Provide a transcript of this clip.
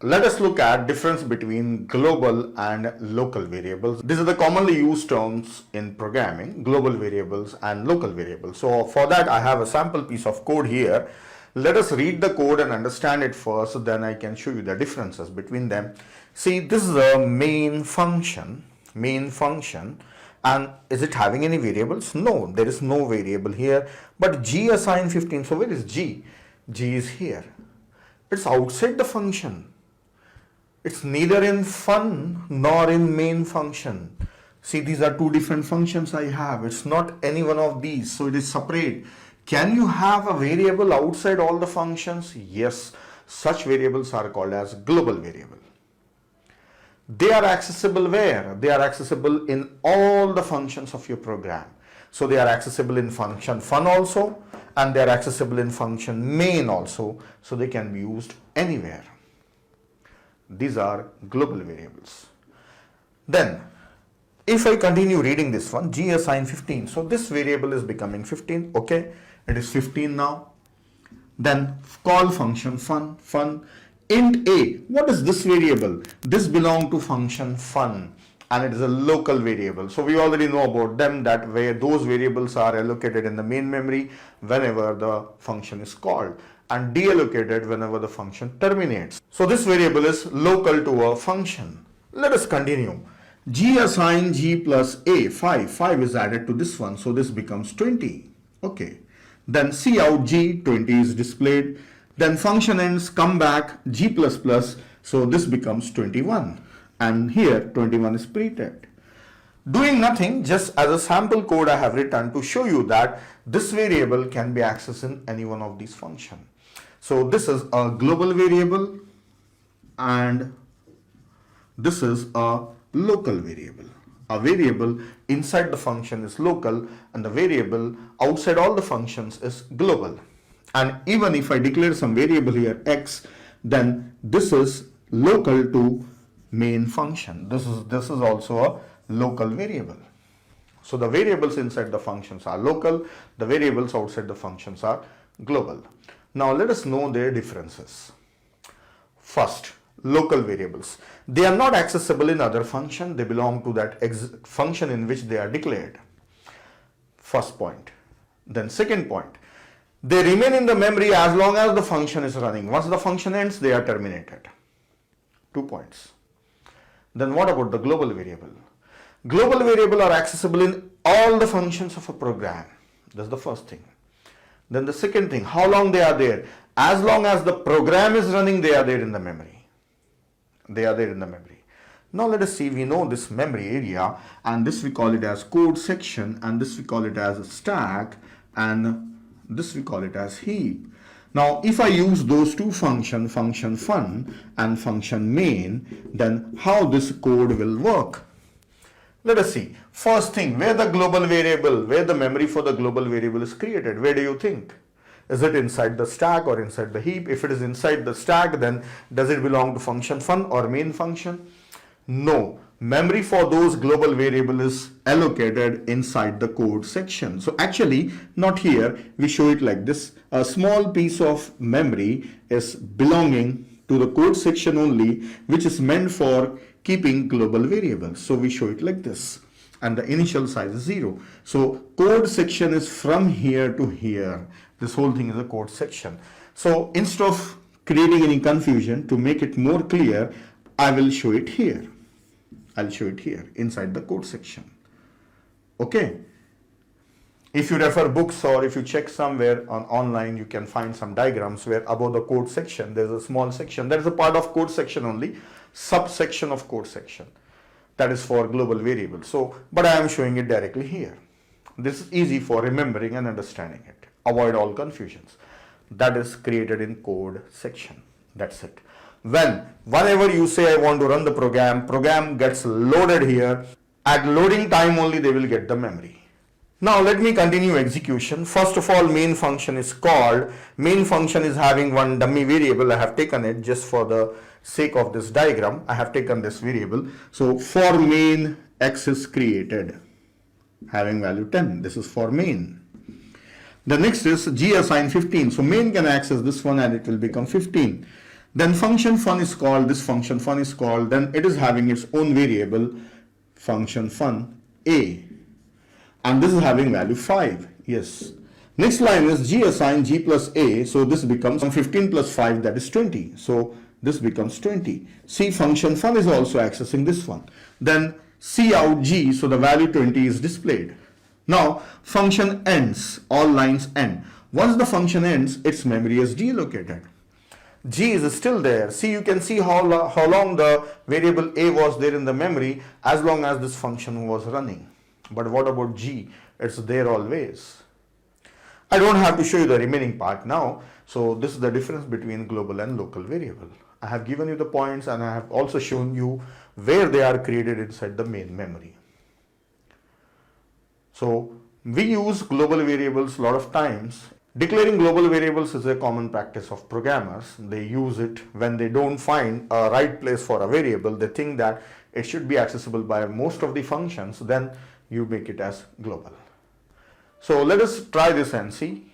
let us look at difference between global and local variables. These are the commonly used terms in programming, global variables and local variables. So for that I have a sample piece of code here. Let us read the code and understand it first, then I can show you the differences between them. See, this is a main function, and is it having any variables? No, there is no variable here, but G assign 15. So where is G? G is here. It's outside the function. It's neither in fun nor in main function. See, these are two different functions I have. It's not any one of these, so it is separate. Can you have a variable outside all the functions? Yes, such variables are called as global variable. They are accessible where? They are accessible in all the functions of your program. So they are accessible in function fun also, and they are accessible in function main also, so they can be used anywhere. These are global variables. Then if I continue reading this one, G assign 15. So this variable is becoming 15. Okay, it is 15 now. Then call function fun. Int a. What is this variable? This belongs to function fun, and it is a local variable. So we already know about them, that where those variables are allocated in the main memory whenever the function is called, and deallocated whenever the function terminates. So this variable is local to a function. Let us continue. G assign G plus a, 5. 5 is added to this one, so this becomes 20. Okay. Then C out G, 20 is displayed. Then function ends, come back G plus plus, so this becomes 21. And here 21 is printed. Doing nothing, just as a sample code I have written to show you that this variable can be accessed in any one of these functions. So this is a global variable and this is a local variable. A variable inside the function is local and the variable outside all the functions is global. And even if I declare some variable here x, then this is local to main function. This is also a local variable. So the variables inside the functions are local, the variables outside the functions are global. Now let us know their differences. First, local variables. They are not accessible in other function. They belong to that function in which they are declared. First point. Then second point, they remain in the memory as long as the function is running. Once the function ends, they are terminated. 2 points. Then what about the global variable? Global variable are accessible in all the functions of a program. That's the first thing. Then the second thing, how long they are there? As long as the program is running, they are there in the memory. They are there in the memory. Now let us see, we know this memory area, and this we call it as code section, and this we call it as stack, and this we call it as heap. Now if I use those two functions, function fun and function main, then how this code will work? Let us see. First thing, where the global variable, where the memory for the global variable is created, where do you think? Is it inside the stack or inside the heap? If it is inside the stack, then does it belong to function fun or main function? No. Memory for those global variable is allocated inside the code section. So actually not here, we show it like this. A small piece of memory is belonging to the code section only, which is meant for keeping global variables. So we show it like this, and the initial size is 0. So code section is from here to here. This whole thing is a code section. So instead of creating any confusion, to make it more clear, I will show it here. I'll show it here inside the code section. Okay. If you refer books or if you check somewhere online, you can find some diagrams where above the code section, there's a small section. That is a part of code section only, subsection of code section. That is for global variables. So, but I am showing it directly here. This is easy for remembering and understanding it. Avoid all confusions. That is created in code section. That's it. Whenever you say I want to run the program gets loaded here. At loading time only they will get the memory. Now let me continue execution. First of all, main function is called. Main function is having one dummy variable. I have taken it just for the sake of this diagram. I have taken this variable. So for main, x is created having value 10. This is for main. The next is G assign 15. So main can access this one and it will become 15. Then function fun is called, this function fun is called, then it is having its own variable, function fun a, and this is having value 5. Yes. Next line is g assign g plus a, so this becomes 15 plus 5, that is 20. So this becomes 20. See, function fun is also accessing this one. Then c out g, so the value 20 is displayed. Now function ends, all lines end. Once the function ends, its memory is deallocated. G is still there. See, you can see how long the variable a was there in the memory as long as this function was running. But what about g? It's there always. I don't have to show you the remaining part now. So this is the difference between global and local variable. I have given you the points and I have also shown you where they are created inside the main memory. So we use global variables a lot of times. Declaring global variables is a common practice of programmers. They use it when they don't find a right place for a variable. They think that it should be accessible by most of the functions, then you make it as global. So let us try this and see.